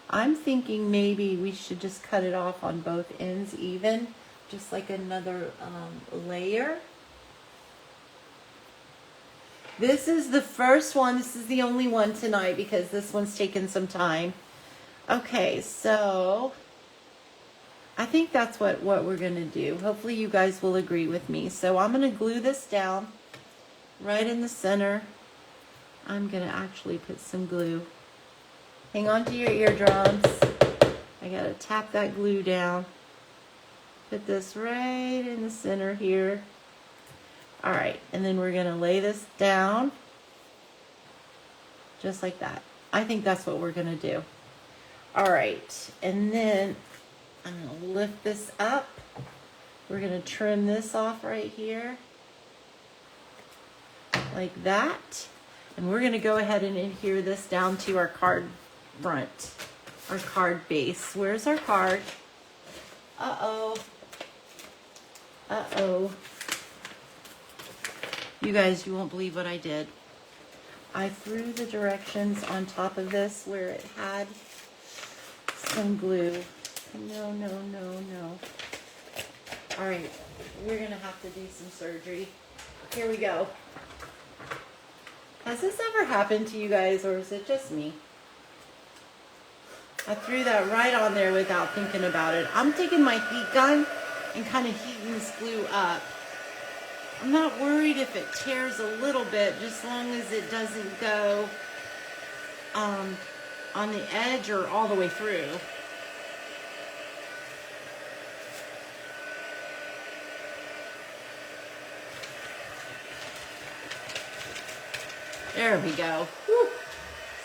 I'm thinking maybe we should just cut it off on both ends even, just like another layer. This is the first one. This is the only one tonight because this one's taken some time. Okay, so I think that's what we're going to do. Hopefully you guys will agree with me. So I'm going to glue this down right in the center. I'm going to actually put some glue. Hang on to your eardrums. I got to tap that glue down. Put this right in the center here. All right, and then we're gonna lay this down just like that. I think that's what we're gonna do. All right, and then I'm gonna lift this up. We're gonna trim this off right here, like that. And we're gonna go ahead and adhere this down to our card front, our card base. Where's our card? Uh-oh. Uh-oh. You guys, you won't believe what I did. I threw the directions on top of this where it had some glue. No, no, no, no. All right, we're gonna have to do some surgery. Here we go. Has this ever happened to you guys, or is it just me? I threw that right on there without thinking about it. I'm taking my heat gun and kind of heating this glue up. I'm not worried if it tears a little bit, just as long as it doesn't go on the edge or all the way through. There we go. Whew.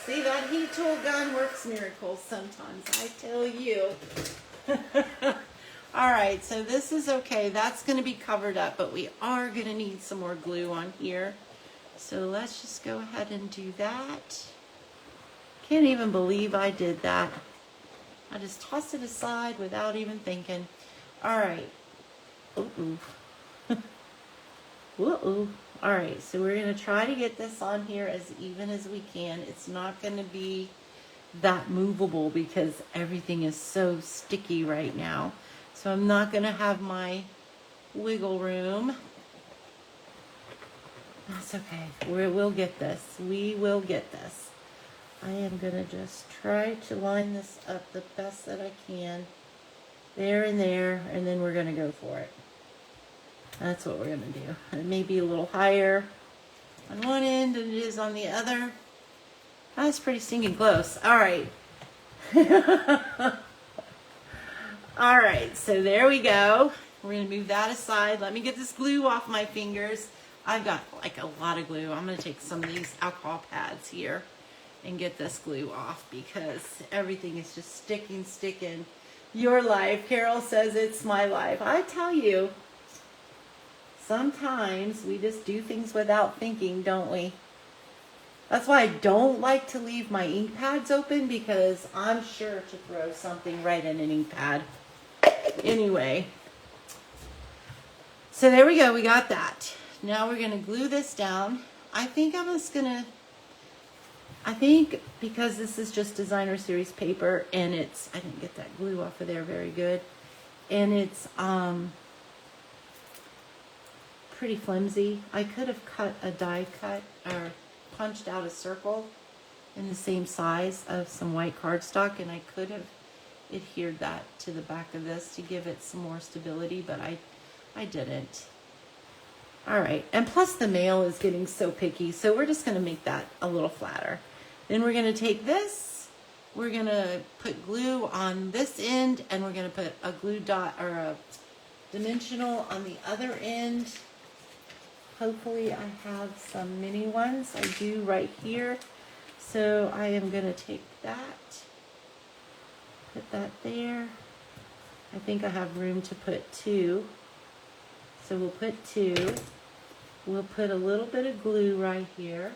See, that heat tool gun works miracles sometimes, I tell you. All right, so this is okay. That's going to be covered up, but we are going to need some more glue on here. So let's just go ahead and do that. Can't even believe I did that. I just tossed it aside without even thinking. All right. Uh-oh. Uh-oh. All right, so we're going to try to get this on here as even as we can. It's not going to be that movable because everything is so sticky right now. So I'm not going to have my wiggle room. That's okay. We'll get this. We will get this. I am going to just try to line this up the best that I can. There and there, and then we're going to go for it. That's what we're going to do. It may be a little higher on one end than it is on the other. That's pretty stinking close. All right. All right, so there we go. We're going to move that aside. Let me get this glue off my fingers. I've got like a lot of glue. I'm going to take some of these alcohol pads here and get this glue off because everything is just sticking. Your life. Carol says it's my life. I tell you, sometimes we just do things without thinking, don't we? That's why I don't like to leave my ink pads open because I'm sure to throw something right in an ink pad. Anyway, so there we go. We got that. Now we're going to glue this down. I think because this is just designer series paper and it's, I didn't get that glue off of there very good. And it's pretty flimsy. I could have cut a die cut or punched out a circle in the same size of some white cardstock, and I could have adhered that to the back of this to give it some more stability, but I didn't. All right, and plus the mail is getting so picky, so we're just going to make that a little flatter. Then we're going to take this, we're going to put glue on this end, and we're going to put a glue dot or a dimensional on the other end. Hopefully I have some mini ones. I do right here. So I am going to take that, put that there. I think I have room to put 2. So we'll put 2. We'll put a little bit of glue right here.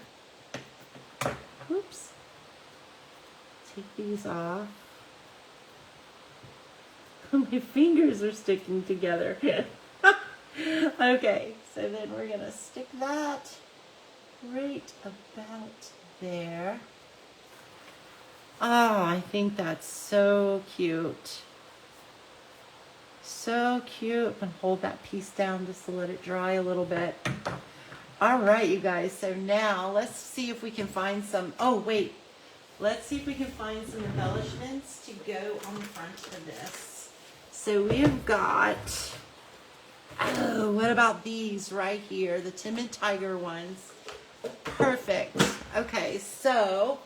Oops. Take these off. My fingers are sticking together. Okay, so then we're going to stick that right about there. Oh, I think that's so cute. So cute. I'm going to hold that piece down just to let it dry a little bit. All right, you guys. So now let's see if we can find some. Oh, wait. Let's see if we can find some embellishments to go on the front of this. So we have got, oh, what about these right here? The Timid Tiger ones. Perfect. Okay, so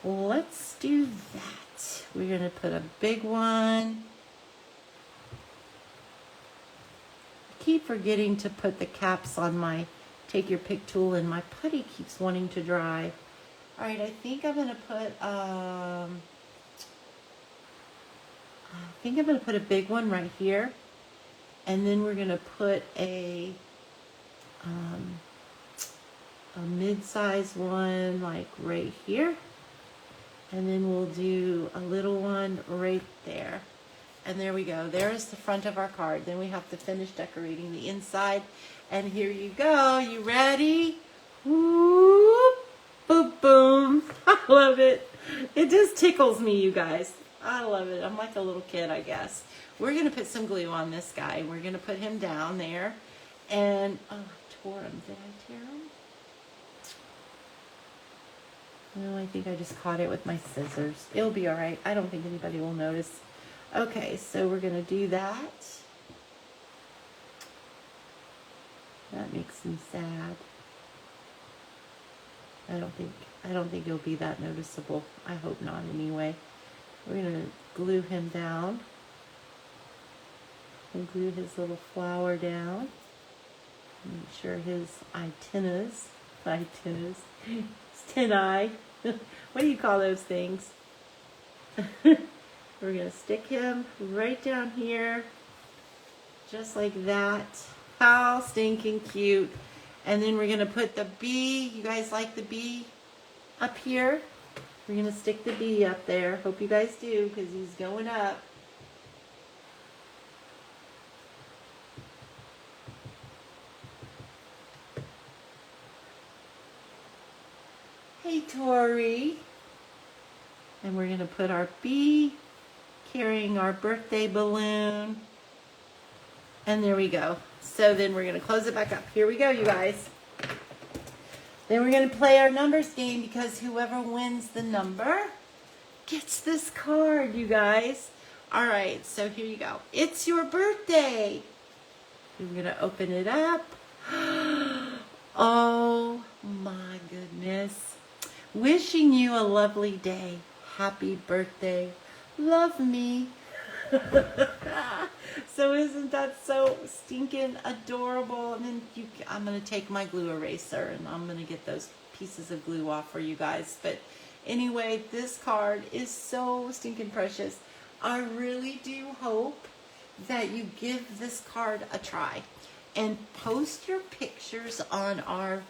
let's do that. We're going to put a big one keep forgetting to put the caps on my take your pick tool, and my putty keeps wanting to dry. All right, I think I'm gonna put a big one right here, and then we're gonna put a mid-size one like right here, and then we'll do a little one right there. And there we go. There's the front of our card. Then we have to finish decorating the inside. And here you go. You ready? Whoop, boom, boom. I love it. It just tickles me, you guys. I love it. I'm like a little kid, I guess. We're going to put some glue on this guy. We're going to put him down there. And, oh, I tore him. Did I tear him? No, I think I just caught it with my scissors. It'll be all right. I don't think anybody will notice. Okay, so we're going to do that. That makes me sad. I don't think it'll be that noticeable. I hope not anyway. We're going to glue him down. And glue his little flower down. Make sure his antennas, his antennae. What do you call those things? We're going to stick him right down here, just like that. How stinking cute. And then we're going to put the bee. You guys like the bee up here? We're going to stick the bee up there. Hope you guys do, because he's going up. Hey, Tori. And we're going to put our bee carrying our birthday balloon. And there we go. So then we're going to close it back up. Here we go, you guys. Then we're going to play our numbers game, because whoever wins the number gets this card, you guys. All right, so here you go. It's your birthday. We're going to open it up. Oh my goodness. Wishing you a lovely day. Happy birthday. Love me. So isn't that so stinking adorable? And then I'm going to take my glue eraser and I'm going to get those pieces of glue off for you guys. But anyway, this card is so stinking precious. I really do hope that you give this card a try and post your pictures on our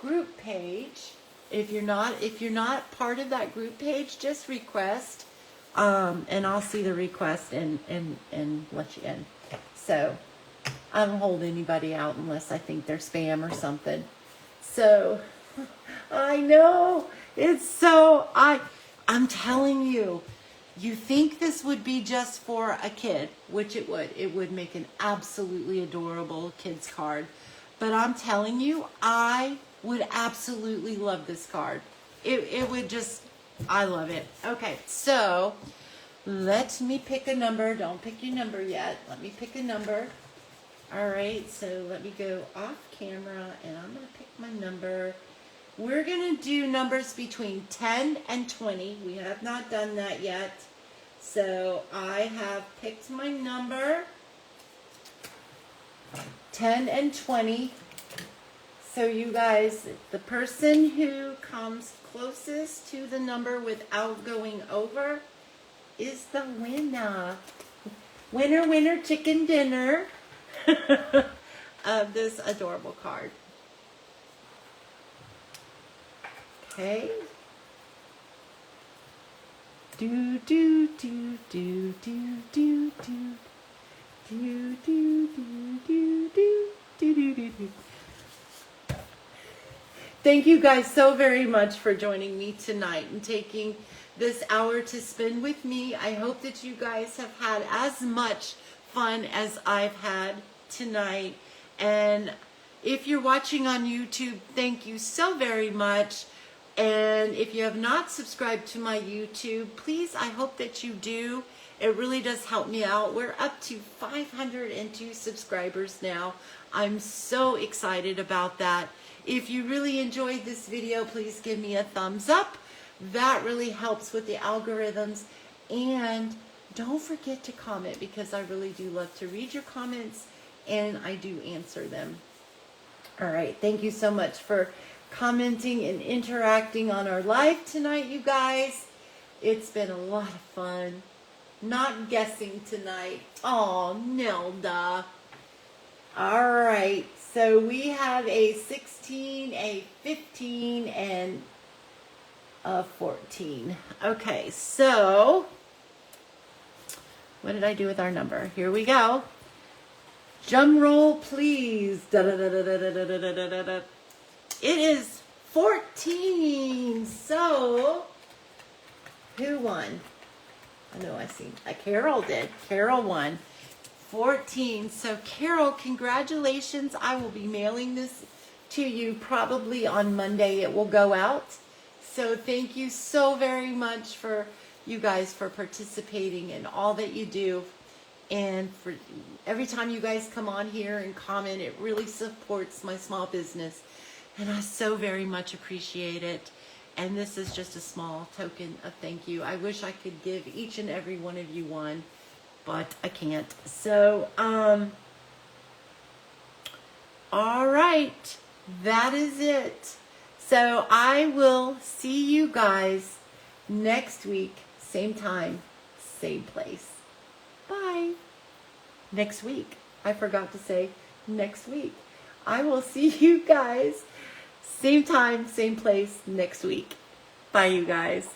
group page. If you're not part of that group page, just request. And I'll see the request and let you in. So I don't hold anybody out unless I think they're spam or something. So I know it's so, I'm telling you, you think this would be just for a kid, which it would make an absolutely adorable kid's card. But I'm telling you, I would absolutely love this card. It would just, I love it. Okay, so let me pick a number. Don't pick your number yet. Let me pick a number. All right, so let me go off camera and I'm going to pick my number. We're going to do numbers between 10 and 20. We have not done that yet. So I have picked my number, 10 and 20. So you guys, the person who comes closest to the number without going over is the winner. Winner, winner, chicken dinner of this adorable card. Okay. Do do do do do do do do do do do do do do do. Thank you guys so very much for joining me tonight and taking this hour to spend with me. I hope that you guys have had as much fun as I've had tonight. And if you're watching on YouTube, thank you so very much. And if you have not subscribed to my YouTube, please, I hope that you do. It really does help me out. We're up to 502 subscribers now. I'm so excited about that. If you really enjoyed this video, please give me a thumbs up. That really helps with the algorithms. And don't forget to comment, because I really do love to read your comments and I do answer them. All right. Thank you so much for commenting and interacting on our live tonight, you guys. It's been a lot of fun. Not guessing tonight. Oh, Nelda. All right. So we have a 16, a 15, and a 14. Okay. So what did I do with our number? Here we go. Drum roll, please. Da, da, da, da, da, da, da, da, da, da. It is 14. So, who won? I know I seen. Carol did. Carol won. 14. So, Carol, congratulations. I will be mailing this to you probably on Monday. It will go out. So, thank you so very much for you guys for participating in all that you do. And for every time you guys come on here and comment, it really supports my small business. And I so very much appreciate it. And this is just a small token of thank you. I wish I could give each and every one of you one, but I can't. So, all right. That is it. So I will see you guys next week. Same time, same place. Bye. Next week. I forgot to say next week. I will see you guys same time, same place next week. Bye, you guys.